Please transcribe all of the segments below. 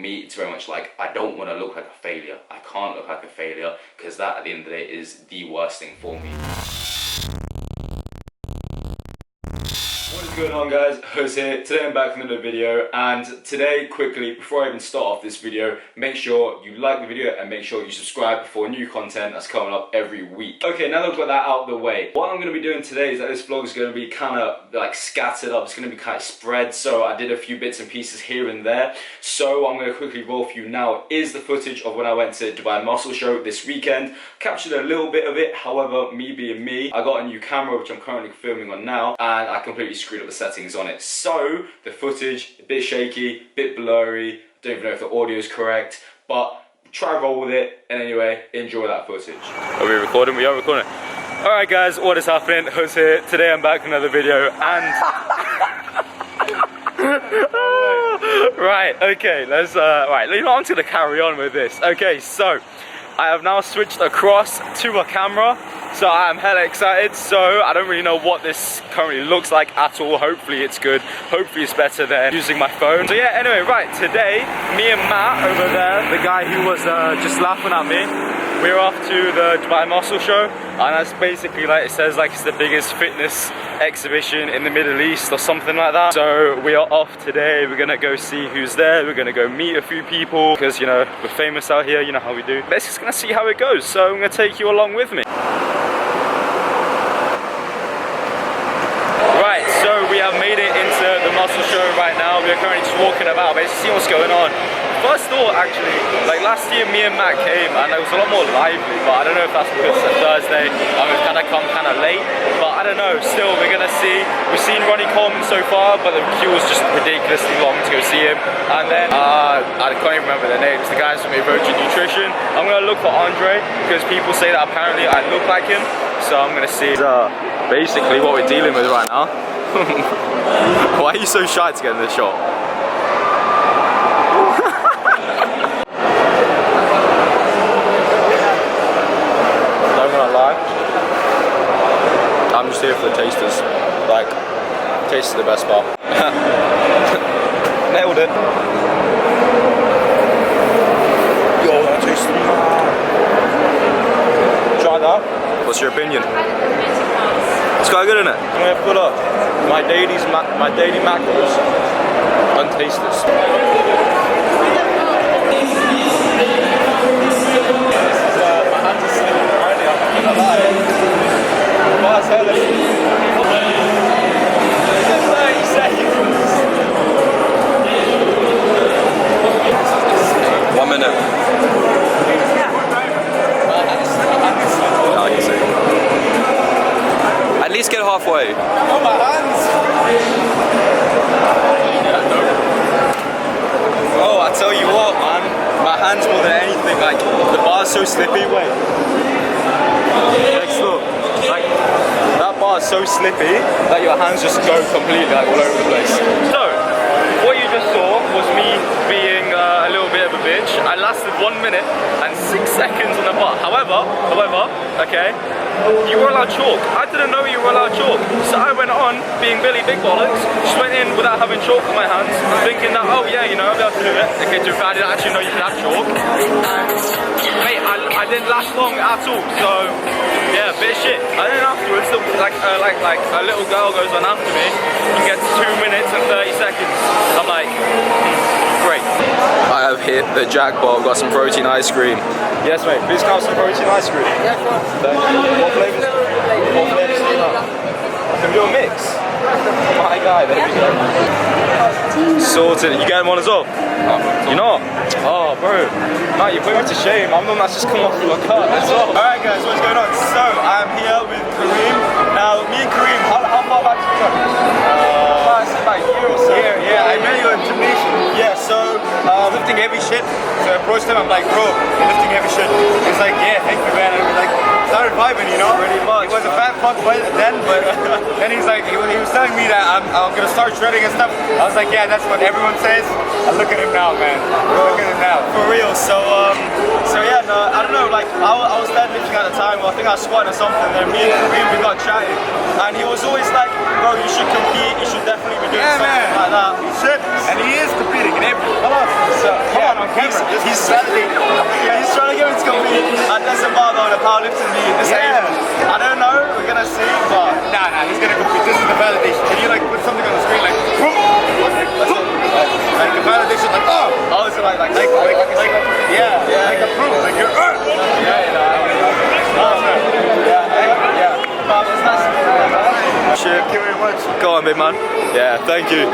me, it's very much like, I don't want to look like a failure. I can't look like a failure, because that at the end of the day is the worst thing for me. What is going on, guys? Jose here. Today I'm back with another video, and today, quickly, before I even start off this video, make sure you like the video and make sure you subscribe for new content that's coming up every week. Okay, now that we've got that out of the way, what I'm going to be doing today is that this vlog is going to be kind of like scattered up. It's going to be kind of spread, so I did a few bits and pieces here and there. So what I'm going to quickly roll for you now is the footage of when I went to Dubai Muscle Show this weekend. Captured a little bit of it, however, me being me, I got a new camera which I'm currently filming on now, and I completely screwed up the settings on it. So the footage, a bit shaky, a bit blurry, don't even know if the audio is correct, but try roll with it, and anyway, enjoy that footage. Are we recording? We are recording. Alright guys, what is happening? Jose here. Today I'm back with another video, and right, okay, let's right, you know, I'm just gonna carry on with this. Okay, so I have now switched across to a camera, so I'm hella excited. So I don't really know what this currently looks like at all. Hopefully it's good, hopefully it's better than using my phone. So yeah, anyway, right, today me and Matt over there, the guy who was just laughing at me, we're off to the Dubai Muscle Show, and that's basically, like it says, like it's the biggest fitness exhibition in the Middle East or something like that. So we are off today. We're gonna go see who's there. We're gonna go meet a few people, because you know, we're famous out here, you know how we do. Let's just gonna see how it goes. So I'm gonna take you along with me. Right, so we have made it into the muscle show right now. We're currently just walking about, basically see what's going on. First thought, actually, like last year me and Matt came and it was a lot more lively, but I don't know if that's because it's a Thursday and we've kind of come kind of late, but I don't know. Still, we're gonna see. We've seen Ronnie Coleman so far, but the queue was just ridiculously long to go see him. And then I can't even remember their names, the guys from Virgin Nutrition. I'm gonna look for Andre, because people say that apparently I look like him, so I'm gonna see basically what we're dealing with right now. Why are you so shy to get in this shot? I'm just here for the tasters. Like, taste is the best part. Nailed it. Yo, that tastes Try that. What's your opinion? It's quite good, isn't it? I'm gonna put up my daily macros on tasters. At least get halfway. Oh, my hands! Oh, I tell you what, man. My hands more than anything. Like, the bar's so slippy. Wait. Next look. Like, that bar is so slippy that your hands just go completely like all over the place. So, what you just saw was me being a little bit of a bitch. I lasted 1 minute and 6 seconds on the bar. However, okay, you were allowed chalk. I didn't know you were allowed chalk. So I went on being Billy Big Bollocks, just went in without having chalk on my hands, thinking that, oh yeah, you know, I'll be able to do it. Okay, too bad I didn't actually know you could have chalk. Mate, I didn't last long at all, so yeah, bit of shit. And then afterwards, like a little girl goes on after me and gets 2 minutes and 30 seconds. I'm like, great. I have hit the jackpot. I've got some protein ice cream. Yes, mate. Please count some protein ice cream. Yeah, sure. What flavors? What flavors do you have? Can we do a mix? My guy, there we go. Sorted. You getting one as well? You're not? Oh, bro. Matt, you put me to shame. I'm the one that's just come off from a cut as well. Alright, guys, what's going on? So, I'm here with Kareem. Now, me and Kareem, how far back did you go? About a year or so. Yeah, I met you in gymnasium. Yeah, so lifting heavy shit. So I approached him, I'm like, bro, you're lifting heavy shit. He's like, yeah, thank you, man. And we're like, started vibing, you know. Pretty much. He was a fat fuck then, but then he's like, he was telling me that I'm gonna start shredding and stuff. I was like, yeah, that's what everyone says. And look at him now, man. Look at him now. For real. So yeah, no, I don't know, like I was deadlifting at the time. Well, I think I was squatting or something. Then me and Kareem, we got chatting, and he was always like, bro, you should compete. You should definitely be doing something like that. He should, and he is competing in every. So yeah, He's validating. He's trying to get me to compete at Desert Barber on a powerlifting meet this age. I don't know, we're gonna see, but Nah, he's gonna compete. This is the validation. Can you like put something on the screen like a validation like oh, is it like yeah, like a proof, like you're Shit. Thank you very much. Go on, big man. Yeah, thank you.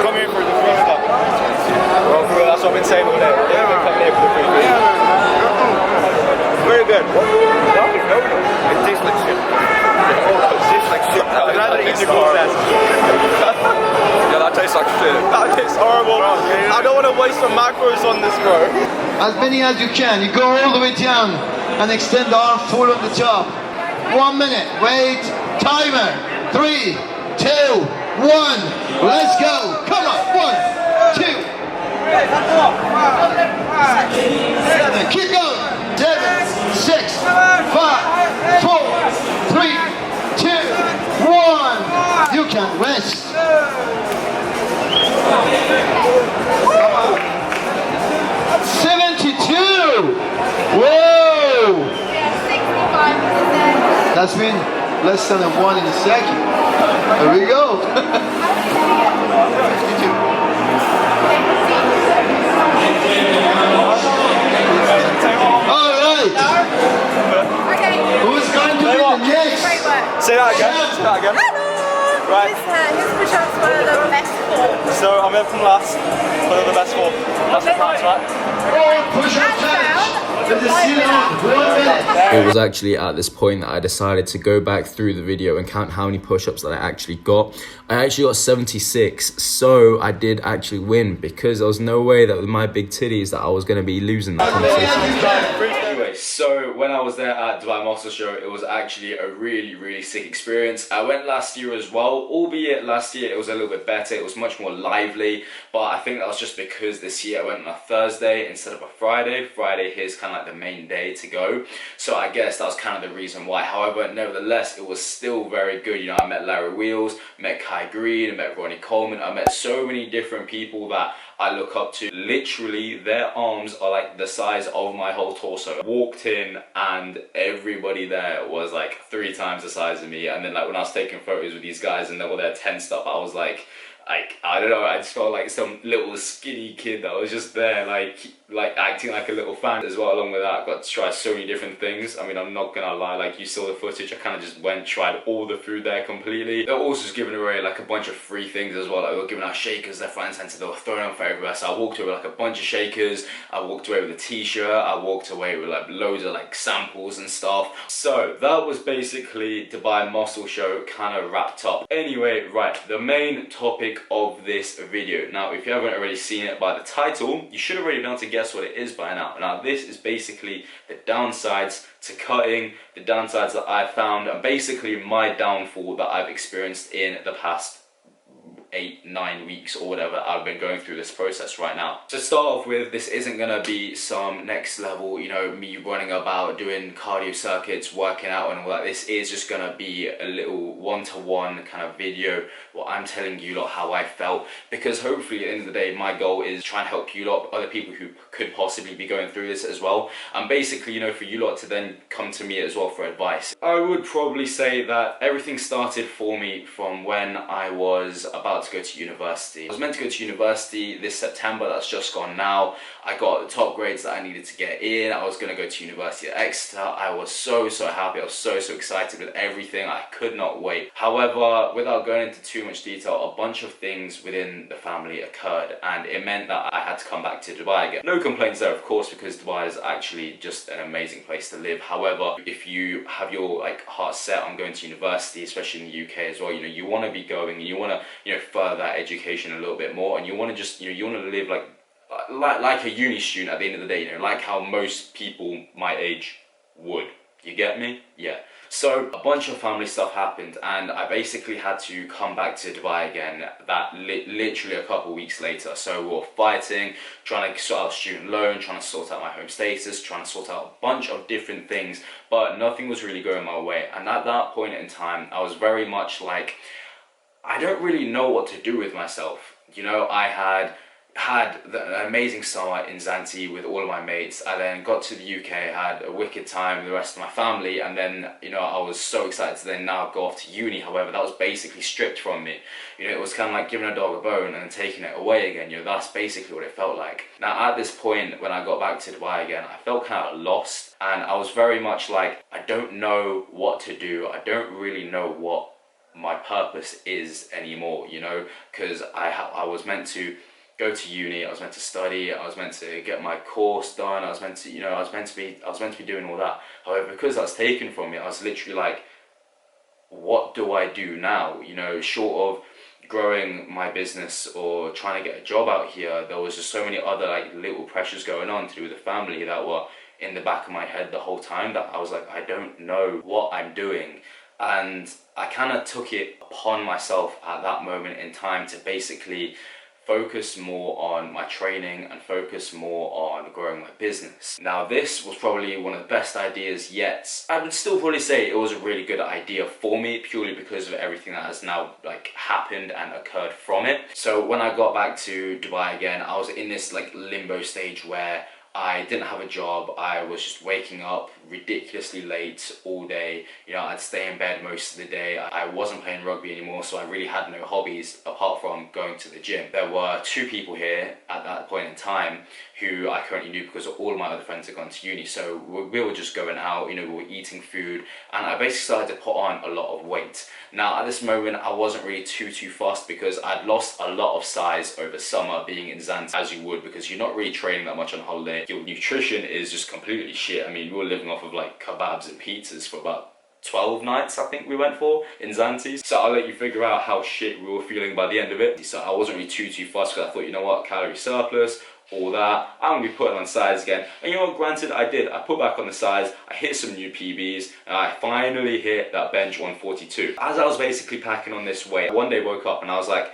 Come here for the free stuff. Well, for real, that's what I've been saying all day. Yeah, we're coming here for the free food. Very good. It tastes like shit. It tastes like shit. I'd rather eat the gold ass. Yeah, that tastes like shit. That tastes horrible. I don't want to waste some macros on this, bro. As many as you can. You go all the way down and extend the arm full on the top. 1 minute. Wait. Timer. 3, 2, 1. Let's go. Come on. 1, 2. 7. Keep going. 7, 6, 5, 4, 3, 2, 1. You can rest. 72. Whoa. That's been less than a 1 in a second. There we go. 52. All right. Who's going to be the next? Say that again. Say that again. Right. His push-ups were the best four. So I went from last, but the best four. That's the price, right? Push-up challenge. With the ceiling on 1 minute. It was actually at this point that I decided to go back through the video and count how many push-ups that I actually got. I actually got 76, so I did actually win because there was no way that with my big titties that I was going to be losing that conversation. Anyway, so when I was there at Dubai Muscle Show, it was actually a really sick experience. I went last year as well, albeit last year it was a little bit better, it was much more lively, but I think that was just because this year I went on a Thursday instead of a Friday. Friday here is kind of like the main day to go, so I guess that was kind of the reason why. However, nevertheless, it was still very good. You know, I met Larry Wheels, met Kai Green, I met Ronnie Coleman, I met so many different people that I look up to. Literally, their arms are like the size of my whole torso. Walked in and everybody there was like 3 times the size of me. And then like when I was taking photos with these guys and they were there tensed up, I was like I don't know, I just felt like some little skinny kid that was just there like acting like a little fan as well. Along with that, I got to try so many different things. I mean, I'm not gonna lie, like you saw the footage, I kind of just went, tried all the food there completely. They were also just giving away like a bunch of free things as well. Like, they were giving out shakers left, right and centre. They were throwing them for everywhere. So I walked away with like a bunch of shakers, I walked away with a t-shirt, I walked away with like loads of like samples and stuff. So that was basically Dubai Muscle Show kind of wrapped up. Anyway, right, the main topic of this video. Now, if you haven't already seen it by the title, you should have already been able to guess what it is by now. Now, this is basically the downsides to cutting, the downsides that I found, and basically my downfall that I've experienced in the past 8-9 weeks or whatever I've been going through this process right now. To start off with, this isn't gonna be some next level, you know, me running about doing cardio circuits, working out and all that. This is just gonna be a little one-to-one kind of video where I'm telling you lot how I felt, because hopefully at the end of the day my goal is trying to help you lot, other people who could possibly be going through this as well, and basically, you know, for you lot to then come to me as well for advice. I would probably say that everything started for me from when I was about to go to university. I was meant to go to university this September, that's just gone now. I got the top grades that I needed to get in. I was going to go to university at Exeter. I was so happy. I was so excited with everything. I could not wait. However, without going into too much detail, a bunch of things within the family occurred, and it meant that I had to come back to Dubai again. No complaints there, of course, because Dubai is actually just an amazing place to live. However, if you have your like heart set on going to university, especially in the UK as well, you know, you want to be going and you want to, you know, further that education a little bit more, and you want to just, you know, you want to live like a uni student at the end of the day, you know, like how most people my age would. You get me? Yeah. So a bunch of family stuff happened, and I basically had to come back to Dubai again. That literally a couple weeks later. So we were fighting, trying to sort out student loan, trying to sort out my home status, trying to sort out a bunch of different things, but nothing was really going my way. And at that point in time, I was very much like, I don't really know what to do with myself. You know, I had had an amazing summer in Zante with all of my mates. I then got to the UK, had a wicked time with the rest of my family, and then, you know, I was so excited to then now go off to uni. However, that was basically stripped from me. You know, it was kind of like giving a dog a bone and then taking it away again. You know, that's basically what it felt like. Now, at this point, when I got back to Dubai again, I felt kind of lost, and I was very much like, I don't know what to do. I don't really know what my purpose is anymore, you know, because I was meant to go to uni, I was meant to study, I was meant to get my course done, I was meant to, you know, I was meant to be doing all that. However, because that's taken from me, I was literally like, what do I do now? You know, short of growing my business or trying to get a job out here, there was just so many other like little pressures going on to do with the family that were in the back of my head the whole time, that I was like, I don't know what I'm doing. And I kind of took it upon myself at that moment in time to basically focus more on my training and focus more on growing my business. Now, this was probably one of the best ideas yet. I would still probably say it was a really good idea for me, purely because of everything that has now like happened and occurred from it. So when I got back to Dubai again, I was in this like limbo stage where I didn't have a job. I was just waking up ridiculously late all day. You know, I'd stay in bed most of the day. I wasn't playing rugby anymore, so I really had no hobbies apart from going to the gym. There were 2 people here at that point in time who I currently knew because all of my other friends had gone to uni. So we were just going out, you know, we were eating food, and I basically started to put on a lot of weight. Now, at this moment, I wasn't really too fast because I'd lost a lot of size over summer being in Zante, as you would, because you're not really training that much on holiday. Your nutrition is just completely shit. I mean, we were living off of like kebabs and pizzas for about 12 nights, I think we went for in Zante. So I'll let you figure out how shit we were feeling by the end of it. So I wasn't really too fast because I thought, you know what, calorie surplus, all that, I'm gonna be putting on size again. And you know what, granted, I did. I put back on the size, I hit some new PBs, and I finally hit that bench 142. As I was basically packing on this weight, one day woke up and I was like,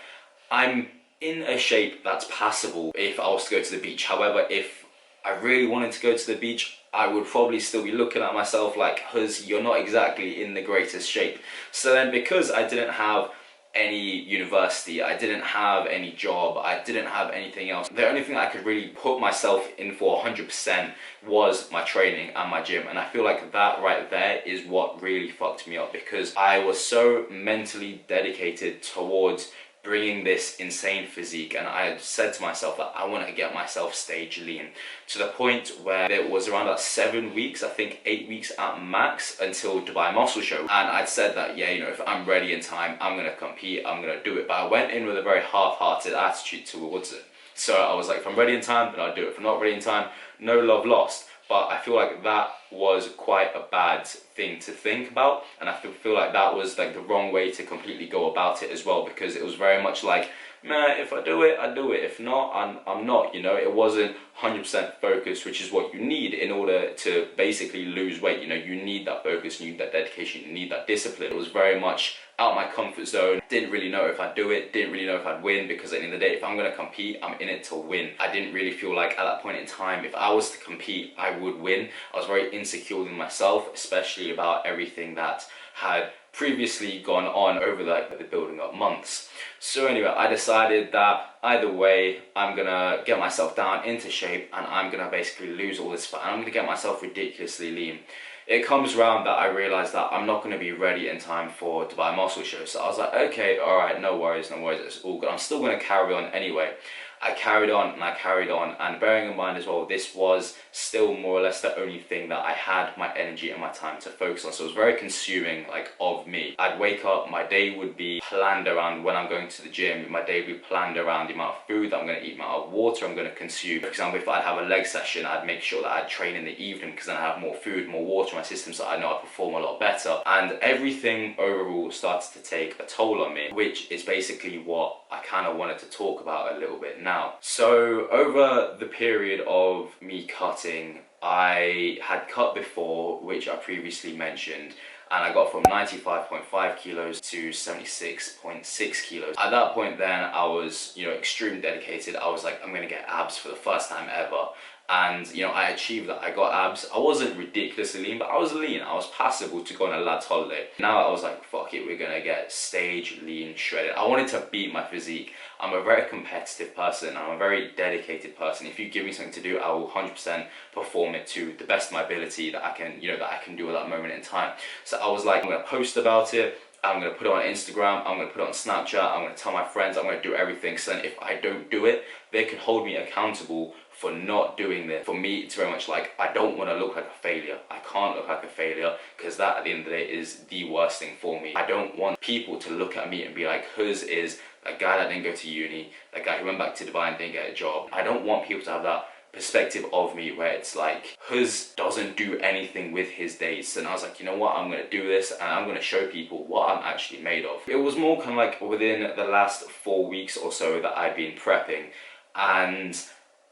I'm in a shape that's passable if I was to go to the beach. However, if I really wanted to go to the beach, I would probably still be looking at myself like, Huz, you're not exactly in the greatest shape. So then, because I didn't have any university, I didn't have any job, I didn't have anything else, the only thing I could really put myself in for 100% was my training and my gym. And I feel like that right there is what really fucked me up, because I was so mentally dedicated towards bringing this insane physique, and I had said to myself that I want to get myself stage lean, to the point where it was around about 7 weeks, I think 8 weeks at max, until Dubai Muscle Show. And I'd said that, yeah, you know, if I'm ready in time, I'm going to compete, I'm going to do it. But I went in with a very half-hearted attitude towards it. So I was like, if I'm ready in time, then I'll do it. If I'm not ready in time, no love lost. But I feel like that was quite a bad thing to think about, and I feel like that was like the wrong way to completely go about it as well, because it was very much like, man, if I do it, I do it. If not, I'm not, you know. It wasn't 100% focused, which is what you need in order to basically lose weight. You know, you need that focus, you need that dedication, you need that discipline. It was very much out my comfort zone. Didn't really know if I'd do it, didn't really know if I'd win, because at the end of the day, if I'm going to compete, I'm in it to win. I didn't really feel like at that point in time, if I was to compete, I would win. I was very insecure with myself, especially about everything that had previously gone on over the building up months. So anyway, I decided that either way, I'm gonna get myself down into shape, and I'm gonna basically lose all this fat, and I'm gonna get myself ridiculously lean. It comes around that I realized that I'm not going to be ready in time for Dubai Muscle Show. So I was like, okay, all right, no worries, it's all good. I'm still going to carry on anyway. I carried on and I carried on, and bearing in mind as well, this was still more or less the only thing that I had my energy and my time to focus on. So it was very consuming, like, of me. I'd wake up, my day would be planned around when I'm going to the gym, my day would be planned around the amount of food that I'm going to eat, the amount of water I'm going to consume. For example, if I'd have a leg session, I'd make sure that I'd train in the evening, because then I have more food, more water in my system, so I know I perform a lot better. And everything overall started to take a toll on me, which is basically what I kind of wanted to talk about a little bit now. So over the period of me cutting, I had cut before, which I previously mentioned, and I got from 95.5 kilos to 76.6 kilos. At that point then, I was, you know, extremely dedicated. I was like, I'm gonna get abs for the first time ever. And you know, I achieved that. I got abs. I wasn't ridiculously lean, but I was lean. I was passable to go on a lad's holiday. Now I was like, fuck it, we're gonna get stage lean shredded. I wanted to beat my physique. I'm a very competitive person. I'm a very dedicated person. If you give me something to do, I will 100% perform it to the best of my ability that I can, you know, that I can do at that moment in time. So I was like, I'm gonna post about it. I'm gonna put it on Instagram, I'm gonna put it on Snapchat, I'm gonna tell my friends, I'm gonna do everything. So then if I don't do it, they can hold me accountable for not doing this. For me, it's very much like, I don't want to look like a failure. I can't look like a failure, because that at the end of the day is the worst thing for me. I don't want people to look at me and be like, Huz is a guy that didn't go to uni, a guy who went back to Dubai and didn't get a job. I don't want people to have that perspective of me where it's like, Huz doesn't do anything with his days. And I was like, you know what, I'm gonna do this and I'm gonna show people what I'm actually made of. It was more kind of like within the last 4 weeks or so that I'd been prepping, and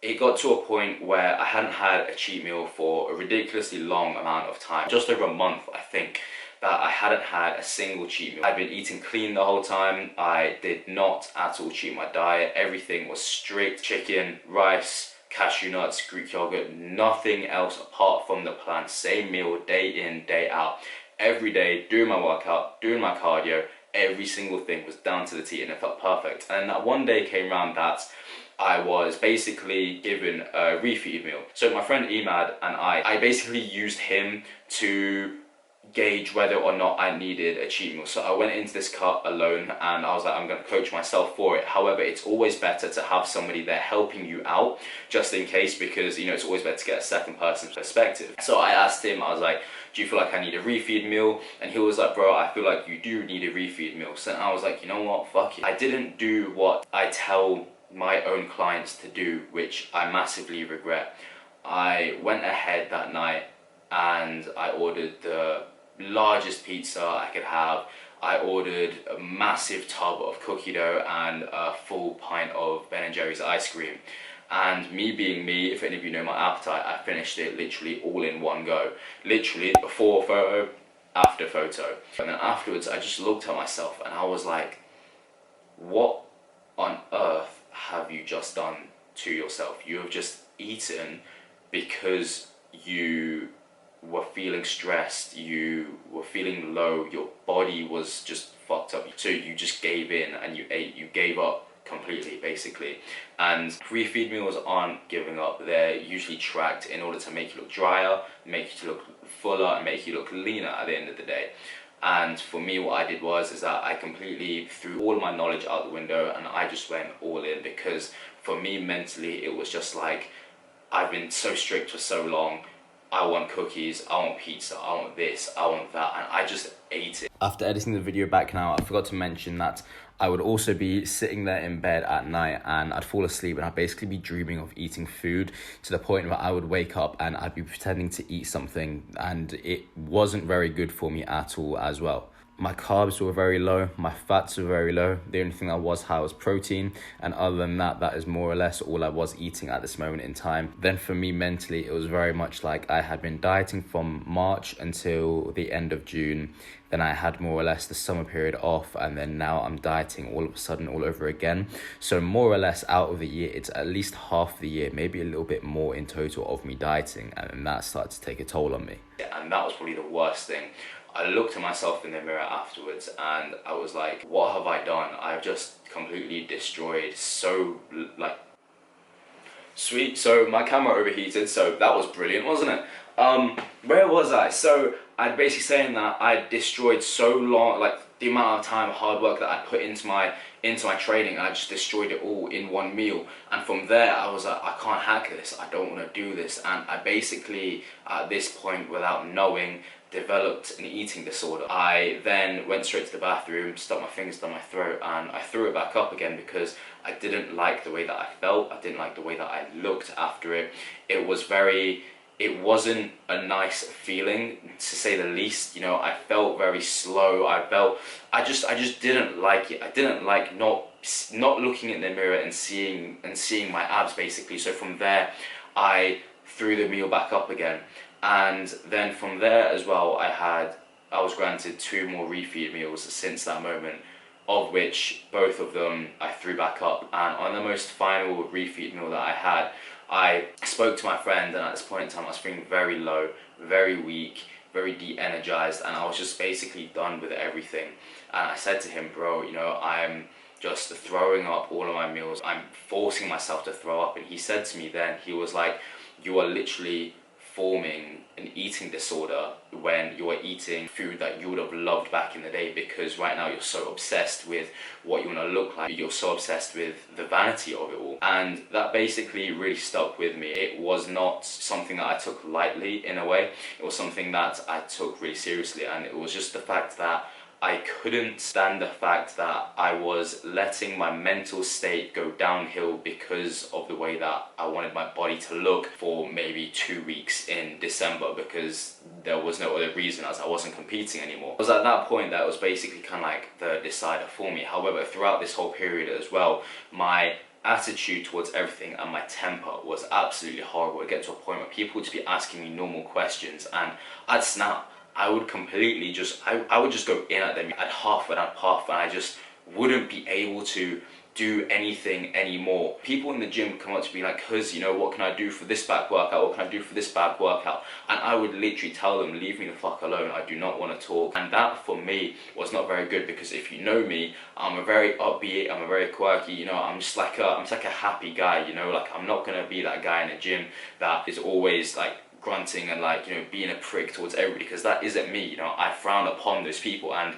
it got to a point where I hadn't had a cheat meal for a ridiculously long amount of time. Just over a month, I think, that I hadn't had a single cheat meal. I'd been eating clean the whole time. I did not at all cheat my diet. Everything was strict chicken, rice, cashew nuts, Greek yogurt, nothing else apart from the plan. Same meal, day in, day out. Every day, doing my workout, doing my cardio, every single thing was down to the T, and it felt perfect. And that one day came around that I was basically given a refeed meal. So my friend Emad and I basically used him to gauge whether or not I needed a cheat meal. So I went into this cut alone and I was like, I'm going to coach myself for it. However, it's always better to have somebody there helping you out, just in case, because you know, it's always better to get a second person's perspective. So I asked him, I was like, do you feel like I need a refeed meal? And he was like, bro, I feel like you do need a refeed meal. So I was like, you know what, fuck it. I didn't do what I tell my own clients to do, which I massively regret. I went ahead that night and I ordered the largest pizza I could have. I ordered a massive tub of cookie dough and a full pint of Ben & Jerry's ice cream. And me being me, if any of you know my appetite, I finished it literally all in one go. Literally before photo, after photo. And then afterwards I just looked at myself and I was like, what on earth have you just done to yourself? You have just eaten because you were feeling stressed, you were feeling low, your body was just fucked up. So you just gave in and you ate, you gave up completely basically. And refeed meals aren't giving up. They're usually tracked in order to make you look drier, make you look fuller, and make you look leaner at the end of the day. And for me, what I did is that I completely threw all my knowledge out the window and I just went all in, because for me mentally it was just like, I've been so strict for so long. I want cookies, I want pizza, I want this, I want that, and I just ate it. After editing the video back now, I forgot to mention that I would also be sitting there in bed at night and I'd fall asleep and I'd basically be dreaming of eating food, to the point where I would wake up and I'd be pretending to eat something, and it wasn't very good for me at all as well. My carbs were very low, my fats were very low. The only thing that was high was protein, and other than that, that is more or less all I was eating at this moment in time. Then for me mentally, it was very much like I had been dieting from March until the end of June. Then I had more or less the summer period off, and then now I'm dieting all of a sudden all over again. So more or less out of the year, it's at least half the year, maybe a little bit more in total of me dieting, and that started to take a toll on me. And that was probably the worst thing. I looked at myself in the mirror afterwards and I was like, what have I done? I've just completely destroyed sweet. So my camera overheated, so that was brilliant, wasn't it? Where was I? So I'd basically saying that I destroyed so long, like the amount of time, hard work that I put into my training, I just destroyed it all in one meal. And from there, I was like, I can't hack this. I don't want to do this. And I basically, at this point, without knowing, developed an eating disorder. I then went straight to the bathroom, stuck my fingers down my throat, and I threw it back up again because I didn't like the way that I felt. I didn't like the way that I looked after it. It wasn't a nice feeling, to say the least. You know, I felt very slow. I just didn't like it. I didn't like not looking in the mirror and seeing my abs basically. So from there, I threw the meal back up again. And then from there as well, I was granted 2 more refeed meals since that moment, of which both of them I threw back up. And on the most final refeed meal that I had, I spoke to my friend, and at this point in time I was feeling very low, very weak, very de-energized, and I was just basically done with everything. And I said to him, bro, you know, I'm just throwing up all of my meals. I'm forcing myself to throw up. And he said to me then, he was like, you are literally forming an eating disorder when you are eating food that you would have loved back in the day, because right now you're so obsessed with what you want to look like. You're so obsessed with the vanity of it all. And that basically really stuck with me. It was not something that I took lightly in a way. It was something that I took really seriously, and it was just the fact that I couldn't stand the fact that I was letting my mental state go downhill because of the way that I wanted my body to look for maybe 2 weeks in December, because there was no other reason, as I wasn't competing anymore. It was at that point that was basically kind of like the decider for me. However, throughout this whole period as well, my attitude towards everything and my temper was absolutely horrible. It get to a point where people would just be asking me normal questions and I'd snap. I would completely just, I would just go in at them. I'd huff and I'd puff, and I just wouldn't be able to do anything anymore. People in the gym come up to me like, cuz, you know, what can I do for this back workout? What can I do for this back workout? And I would literally tell them, leave me the fuck alone. I do not want to talk. And that for me was not very good, because if you know me, I'm a very upbeat, I'm a very quirky, you know, I'm just like a happy guy, you know, like I'm not gonna be that guy in the gym that is always like grunting and like, you know, being a prick towards everybody, because that isn't me. You know, I frown upon those people, and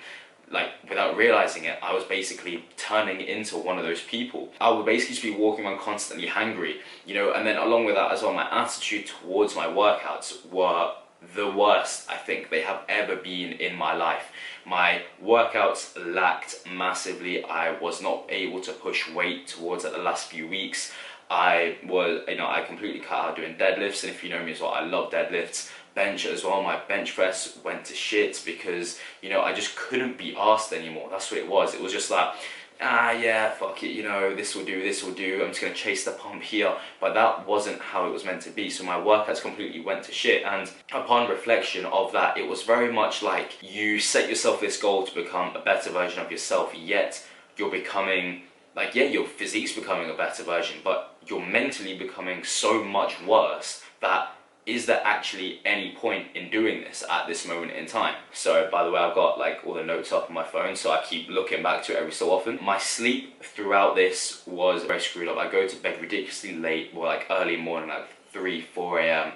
like without realizing it, I was basically turning into one of those people. I would basically just be walking around constantly hangry, you know, and then along with that as well, my attitude towards my workouts were the worst I think they have ever been in my life. My workouts lacked massively. I was not able to push weight towards it the last few weeks. I was, you know, I completely cut out doing deadlifts, and if you know me as well, I love deadlifts. Bench as well, my bench press went to shit because, you know, I just couldn't be asked anymore. That's what it was. It was just like, yeah, fuck it, you know, this will do, I'm just gonna chase the pump here. But that wasn't how it was meant to be. So my workouts completely went to shit, and upon reflection of that, it was very much like you set yourself this goal to become a better version of yourself, yet you're becoming, like, yeah, your physique's becoming a better version, but you're mentally becoming so much worse that is there actually any point in doing this at this moment in time? So, by the way, I've got like all the notes up on my phone, so I keep looking back to it every so often. My sleep throughout this was very screwed up. I go to bed ridiculously late, or like early morning, like 3, 4 a.m.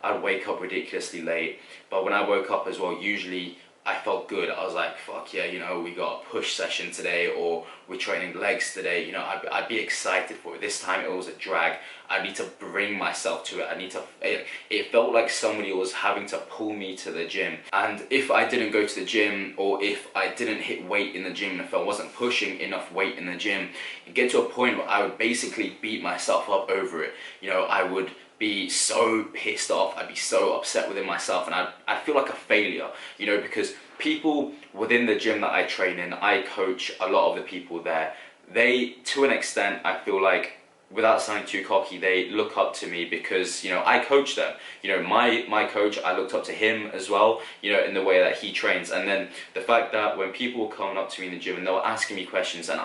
I'd wake up ridiculously late, but when I woke up as well, usually I felt good. I was like, fuck yeah, you know, we got a push session today, or we're training legs today, you know, I'd be excited for it. This time it was a drag. I need to bring myself to it. It felt like somebody was having to pull me to the gym. And if I didn't go to the gym, or if I didn't hit weight in the gym, and if I wasn't pushing enough weight in the gym, it'd get to a point where I would basically beat myself up over it. You know, I would be so pissed off, I'd be so upset within myself, and I'd feel like a failure, you know, because people within the gym that I train in, I coach a lot of the people there. They, to an extent, I feel like, without sounding too cocky, they look up to me because, you know, I coach them. You know, my coach, I looked up to him as well, you know, in the way that he trains. And then the fact that when people were coming up to me in the gym and they were asking me questions, and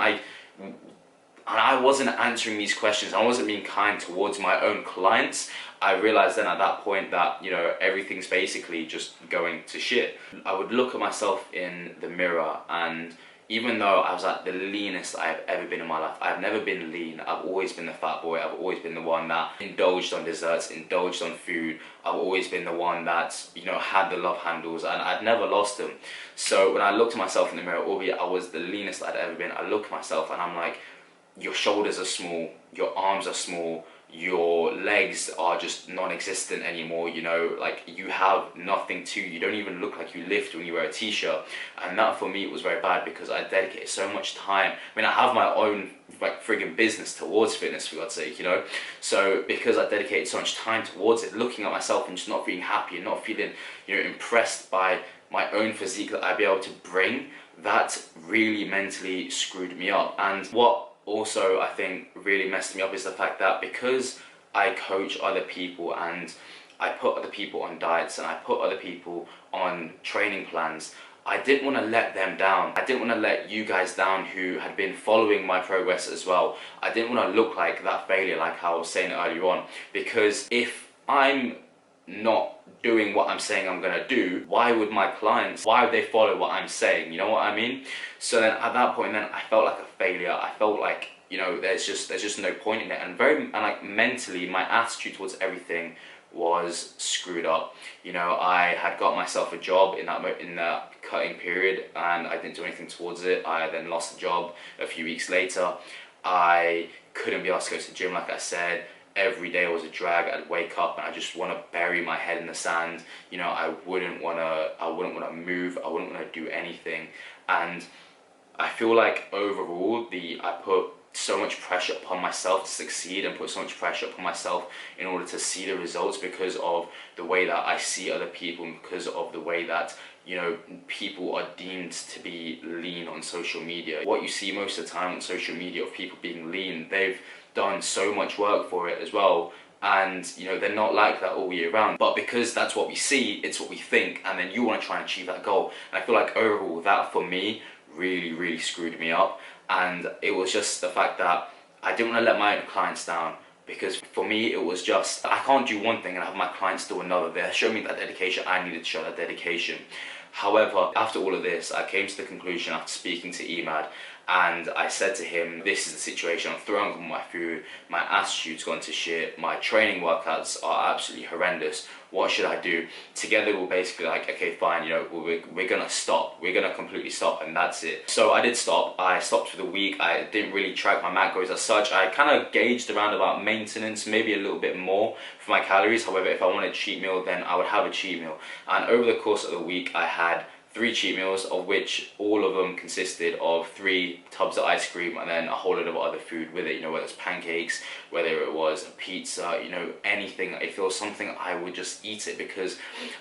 I wasn't answering these questions, I wasn't being kind towards my own clients, I realized then at that point that, you know, everything's basically just going to shit. I would look at myself in the mirror, and even though I was at the leanest I have ever been in my life, I've never been lean. I've always been the fat boy. I've always been the one that indulged on desserts, indulged on food. I've always been the one that, you know, had the love handles, and I'd never lost them. So when I looked at myself in the mirror, albeit I was the leanest I'd ever been, I look at myself and I'm like, your shoulders are small, your arms are small, your legs are just non-existent anymore, you know, like you have nothing to, you don't even look like you lift when you wear a t-shirt. And that for me was very bad, because I dedicated so much time. I mean, I have my own like friggin' business towards fitness, for God's sake, you know. So because I dedicated so much time towards it, looking at myself and just not feeling happy and not feeling, you know, impressed by my own physique that I'd be able to bring, that really mentally screwed me up. And what also I think really messed me up is the fact that because I coach other people and I put other people on diets and I put other people on training plans, I didn't want to let them down. I didn't want to let you guys down who had been following my progress as well. I didn't want to look like that failure, like how I was saying earlier on, because if I'm not doing what I'm saying I'm gonna do, why would my clients, why would they follow what I'm saying? You know what I mean? So then at that point then I felt like a failure. I felt like, you know, there's just no point in it, and like mentally my attitude towards everything was screwed up. You know, I had got myself a job in that cutting period and I didn't do anything towards it. I then lost the job a few weeks later. I couldn't be asked to go to the gym, like I said. Every day was a drag. I'd wake up and I just want to bury my head in the sand. You know, I wouldn't want to move. I wouldn't want to do anything. And I feel like overall I put so much pressure upon myself to succeed, and put so much pressure upon myself in order to see the results, because of the way that I see other people, and because of the way that, you know, people are deemed to be lean on social media. What you see most of the time on social media of people being lean, they've done so much work for it as well, and you know, they're not like that all year round, but because that's what we see, it's what we think, and then you want to try and achieve that goal. And I feel like overall that for me really screwed me up. And it was just the fact that I didn't want to let my own clients down, because for me it was just, I can't do one thing and have my clients do another. They showed me that dedication, I needed to show that dedication. However, after all of this, I came to the conclusion after speaking to Emad, and I said to him, this is the situation, I'm throwing up my food, my attitude's gone to shit, my training workouts are absolutely horrendous, what should I do? Together we're basically like, okay fine, you know, we're gonna stop, we're gonna completely stop, and that's it. So I did stop. I stopped for the week. I didn't really track my macros as such. I kind of gauged around about maintenance, maybe a little bit more for my calories. However, if I wanted a cheat meal, then I would have a cheat meal. And over the course of the week I had 3 cheat meals, of which all of them consisted of 3 tubs of ice cream and then a whole lot of other food with it, you know, whether it's pancakes, whether it was a pizza, you know, anything. If it was something, I would just eat it, because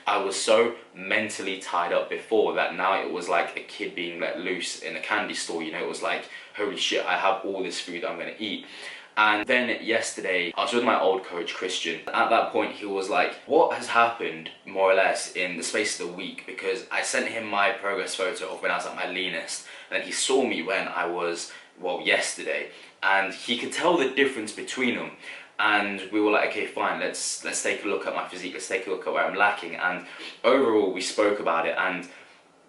I was so mentally tied up before that now it was like a kid being let loose in a candy store, you know. It was like, holy shit, I have all this food I'm gonna eat. And then yesterday, I was with my old coach, Christian. At that point, he was like, what has happened, more or less, in the space of the week? Because I sent him my progress photo of when I was at my leanest. And then he saw me when I was, well, yesterday. And he could tell the difference between them. And we were like, okay, fine, let's take a look at my physique. Let's take a look at where I'm lacking. And overall, we spoke about it. And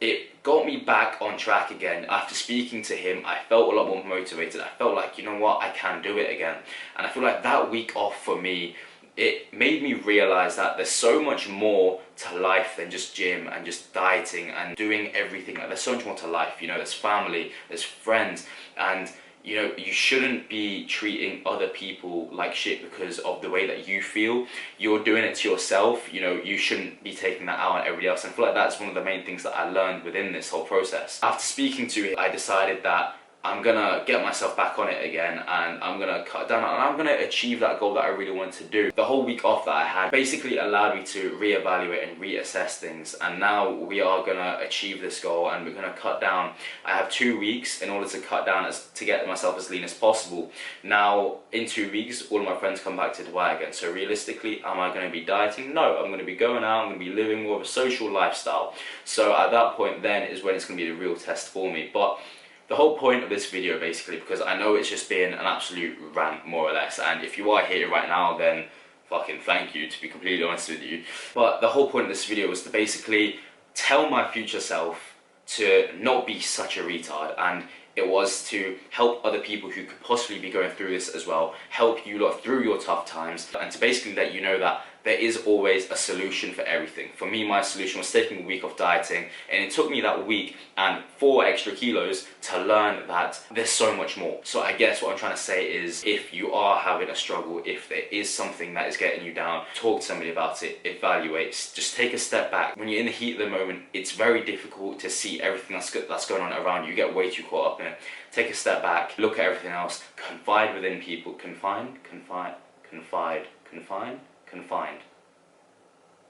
it got me back on track again. After speaking to him, I felt a lot more motivated. I felt like, you know what, I can do it again. And I feel like that week off for me, it made me realize that there's so much more to life than just gym and just dieting and doing everything. Like, there's so much more to life, you know. There's family, there's friends, and you know, you shouldn't be treating other people like shit because of the way that you feel. You're doing it to yourself, you know. You shouldn't be taking that out on everybody else. And I feel like that's one of the main things that I learned within this whole process. After speaking to him, I decided that I'm gonna get myself back on it again, and I'm gonna cut down, and I'm gonna achieve that goal that I really wanted to do. The whole week off that I had basically allowed me to reevaluate and reassess things, and now we are gonna achieve this goal, and we're gonna cut down. I have 2 weeks in order to cut down, to get myself as lean as possible. Now, in 2 weeks, all of my friends come back to Dubai again, so realistically, am I gonna be dieting? No, I'm gonna be going out, I'm gonna be living more of a social lifestyle. So at that point then is when it's gonna be the real test for me. But the whole point of this video, basically, because I know it's just been an absolute rant, more or less, and if you are here right now, then fucking thank you, to be completely honest with you. But the whole point of this video was to basically tell my future self to not be such a retard, and it was to help other people who could possibly be going through this as well, help you lot through your tough times, and to basically let you know that there is always a solution for everything. For me, my solution was taking a week off dieting, and it took me that week and 4 extra kilos to learn that there's so much more. So I guess what I'm trying to say is, if you are having a struggle, if there is something that is getting you down, talk to somebody about it, evaluate, just take a step back. When you're in the heat of the moment, it's very difficult to see everything that's going on around you. You get way too caught up in it. Take a step back, look at everything else, confide within people. Confined.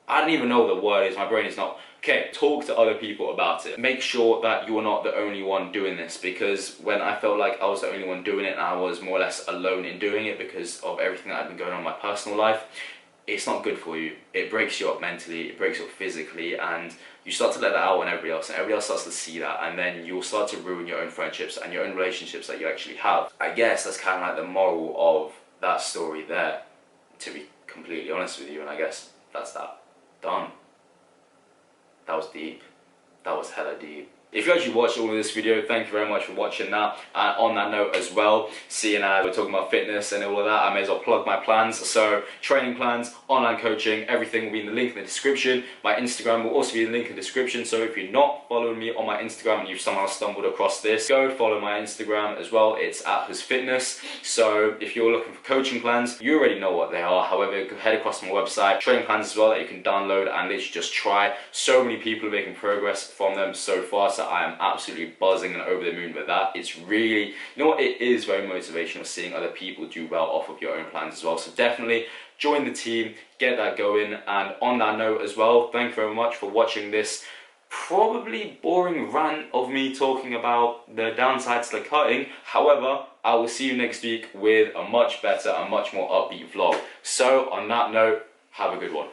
I don't even know what the word is, my brain is not. Okay, talk to other people about it. Make sure that you're not the only one doing this, because when I felt like I was the only one doing it and I was more or less alone in doing it because of everything that had been going on in my personal life, it's not good for you. It breaks you up mentally, it breaks you up physically, and you start to let that out on everybody else, and everybody else starts to see that, and then you'll start to ruin your own friendships and your own relationships that you actually have. I guess that's kind of like the moral of that story there, to be completely honest with you, and I guess that's that. Done. That was deep. That was hella deep. If you actually watched all of this video, thank you very much for watching that. And on that note as well, seeing we're talking about fitness and all of that, I may as well plug my plans. So training plans, online coaching, everything will be in the link in the description. My Instagram will also be in the link in the description. So if you're not following me on my Instagram and you've somehow stumbled across this, go follow my Instagram as well. It's @husfitness. So if you're looking for coaching plans, you already know what they are. However, head across to my website, training plans as well that you can download and literally just try. So many people are making progress from them so far. So I am absolutely buzzing and over the moon with that. It's really, you know what, it is very motivational seeing other people do well off of your own plans as well. So definitely join the team, get that going. And on that note as well, thank you very much for watching this probably boring rant of me talking about the downsides to the cutting. However, I will see you next week with a much better and much more upbeat vlog. So on that note, have a good one.